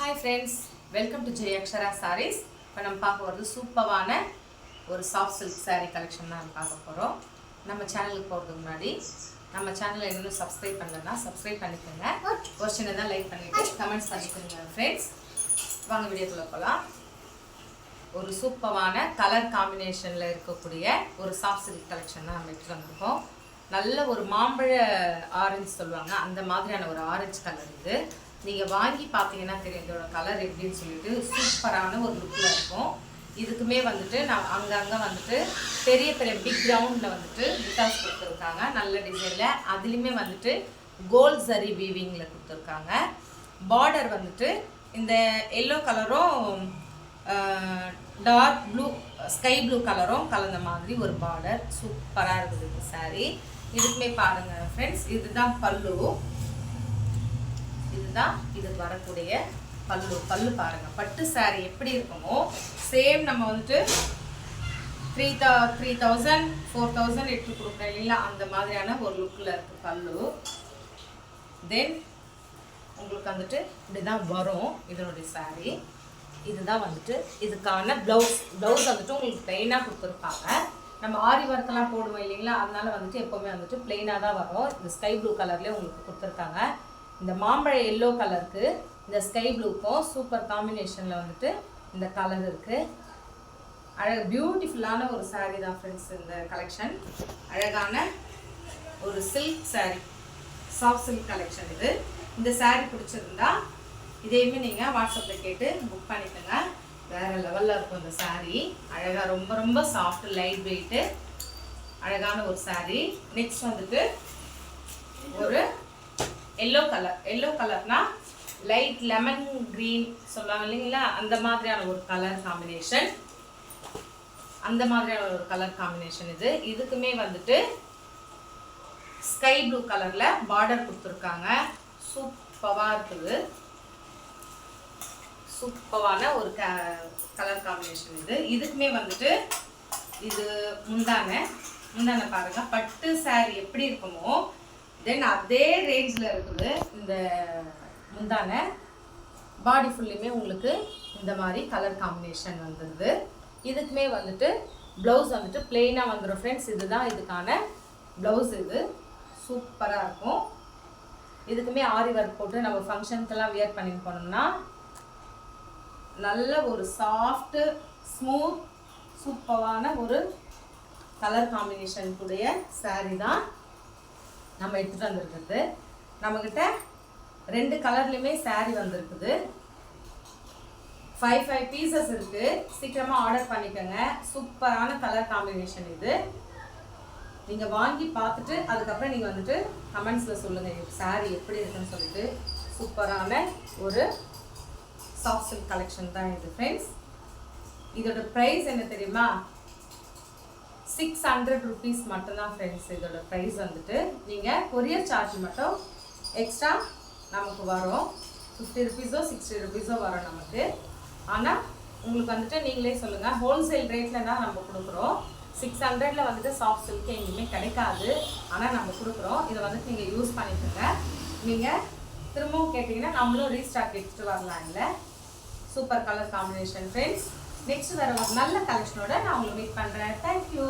Hi friends, welcome to J Akshara Sarees. இப்போ நம்ம பார்க்க வரது சூப்பரான ஒரு சாஃப்ட் சில்க் saree கலெக்ஷன் தான் பார்க்க போகிறோம். நம்ம சேனலுக்கு போகிறதுக்கு முன்னாடி நம்ம சேனலை இன்னும் சப்ஸ்கிரைப் பண்ணலன்னா சப்ஸ்கிரைப் பண்ணிக்கோங்க. ஒரு சின்னதாக லைக் பண்ணிவிட்டு கமெண்ட்ஸ் பண்ணிக்கோங்க ஃப்ரெண்ட்ஸ். வாங்க வீடியோக்குள்ளே போகலாம். ஒரு சூப்பரான கலர் காம்பினேஷனில் இருக்கக்கூடிய ஒரு சாஃப்ட் சில்க் கலெக்ஷன் தான் நம்ம எடுத்துகிட்டு வந்திருக்கோம். நல்ல ஒரு மாம்பழ ஆரஞ்சு சொல்லுவாங்க, அந்த மாதிரியான ஒரு ஆரஞ்சு கலர் இது. நீங்கள் வாங்கி பார்த்தீங்கன்னா தெரியும் இதோட கலர் எப்படின்னு சொல்லிட்டு சூப்பரான ஒரு லுக்கில் இருக்கும். இதுக்குமே வந்துட்டு நான் அங்கங்கே வந்துட்டு பெரிய பெரிய பிக் கிரவுண்டில் வந்துட்டு டிட்டாஸ் கொடுத்துருக்காங்க நல்ல டிசைனில். அதுலேயுமே வந்துட்டு கோல்ட் ஜரி வீவிங்கில் கொடுத்துருக்காங்க. பார்டர் வந்துட்டு இந்த எல்லோ கலரும் டார்க் ப்ளூ ஸ்கை ப்ளூ கலரும் கலந்த மாதிரி ஒரு பார்டர் சூப்பராக இருக்குது இந்த சாரீ. இதுக்குமே பாருங்கள் ஃப்ரெண்ட்ஸ், இதுதான் பல்லு. இதுதான் இதுக்கு வரக்கூடிய பல்லு பாருங்க. பட்டு சாரீ எப்படி இருக்குமோ சேம் நம்ம வந்துட்டு 3000 4000 எடுத்து கொடுக்குறோம் இல்லைங்களா, அந்த மாதிரியான ஒரு லுக்கில் இருக்குது பல்லு. தென் உங்களுக்கு வந்துட்டு இப்படிதான் வரும் இதனுடைய சாரீ. இதுதான் வந்துட்டு இதுக்கான ப்ளவுஸ் வந்துட்டு உங்களுக்கு பிளெயினாக கொடுத்துருப்பாங்க. நம்ம ஆரி ஒர்க்கெல்லாம் போடுவோம் இல்லைங்களா, அதனால வந்துட்டு எப்போவுமே வந்துட்டு பிளெயினாக தான் வரும். இந்த ஸ்கை ப்ளூ கலர்லேயே உங்களுக்கு கொடுத்துருக்காங்க. இந்த மாம்பழ எல்லோ கலருக்கு இந்த ஸ்கை ப்ளூக்கும் சூப்பர் காம்பினேஷனில் வந்துட்டு இந்த கலர் இருக்குது. பியூட்டிஃபுல்லான ஒரு சாரீ தான் ஃப்ரெண்ட்ஸ் இந்த கலெக்ஷன். அழகான ஒரு silk sari, soft silk collection இது. இந்த சாரீ பிடிச்சிருந்தா இதையுமே நீங்கள் வாட்ஸ்அப்பில் கேட்டு புக் பண்ணிக்கோங்க. வேறு லெவலில் இருக்கும் இந்த சாரீ. அழகாக ரொம்ப ரொம்ப சாஃப்ட் லைட் வெயிட்டு அழகான ஒரு சாரீ. நெக்ஸ்ட் வந்துட்டு ஒரு எல்லோ கலர்னா லைட் லெமன் க்ரீன் சொல்லுவாங்க இல்லைங்களா, அந்த மாதிரியான ஒரு கலர் காம்பினேஷன். இது. இதுக்குமே வந்துட்டு ஸ்கை ப்ளூ கலரில் பார்டர் கொடுத்துருக்காங்க. சூப்பராக இருக்குது. சூப்பரான ஒரு கலர் காம்பினேஷன் இது. இதுக்குமே வந்துட்டு இது முந்தானை பாருங்க. பட்டு சாரீ எப்படி இருக்குமோ தென் அதே ரேஞ்சில் இருக்குது இந்த முந்தானை. பாடி ஃபுல்லுமே உங்களுக்கு இந்த மாதிரி கலர் காம்பினேஷன் வந்துடுது. இதுக்குமே வந்துட்டு ப்ளவுஸ் வந்துட்டு பிளெயினாக வந்துடும் ஃப்ரெண்ட்ஸ். இதுதான் இதுக்கான ப்ளவுஸ். இது சூப்பராக இருக்கும். இதுக்குமே ஆரி ஒர்க் போட்டு நம்ம ஃபங்க்ஷனுக்கெல்லாம் வியர் பண்ணி போனோம்னா நல்ல ஒரு சாஃப்ட்டு ஸ்மூத் சூப்பரான ஒரு கலர் காம்பினேஷன் கூடிய சாரீ தான் நம்ம எடுத்துகிட்டு வந்திருக்குது. நம்மக்கிட்ட 2 கலர்லையுமே சாரீ வந்திருக்குது. 5 பீசஸ் இருக்குது. சீக்கிரமாக ஆர்டர் பண்ணிக்கோங்க. சூப்பரான கலர் காம்பினேஷன் இது. நீங்கள் வாங்கி பார்த்துட்டு அதுக்கப்புறம் நீங்கள் வந்துட்டு கமெண்ட்ஸில் சொல்லுங்கள் சாரீ எப்படி இருக்குன்னு சொல்லிட்டு. சூப்பரான ஒரு சாஃப்ட் சில்க் கலெக்ஷன் தான் இது ஃப்ரெண்ட்ஸ். இதோட ப்ரைஸ் என்ன தெரியுமா? 600 rupees மட்டும்தான் ஃப்ரெண்ட்ஸ். இதோட ப்ரைஸ் வந்துட்டு நீங்கள் கொரியர் சார்ஜ் மட்டும் எக்ஸ்ட்ரா நமக்கு வரும். 50 rupees 60 rupees வரும் நமக்கு. ஆனால் உங்களுக்கு வந்துட்டு நீங்களே சொல்லுங்கள், ஹோல்சேல் ரேட்டில் தான் நம்ம கொடுக்குறோம். 600 வந்துட்டு சாஃப்ட் சில்க் எங்கேயுமே கிடைக்காது. ஆனால் நம்ம கொடுக்குறோம். இதை வந்துட்டு நீங்கள் யூஸ் பண்ணிக்கோங்க. நீங்கள் திரும்பவும் கேட்டிங்கன்னா நம்மளும் ரீஸ்டாக் எடுத்துகிட்டு வரலாம். இல்லை super colour combination friends. Next வேறு ஒரு நல்ல கலெக்ஷனோட நான் உங்களை மீட் பண்ணுறேன். தேங்க்யூ.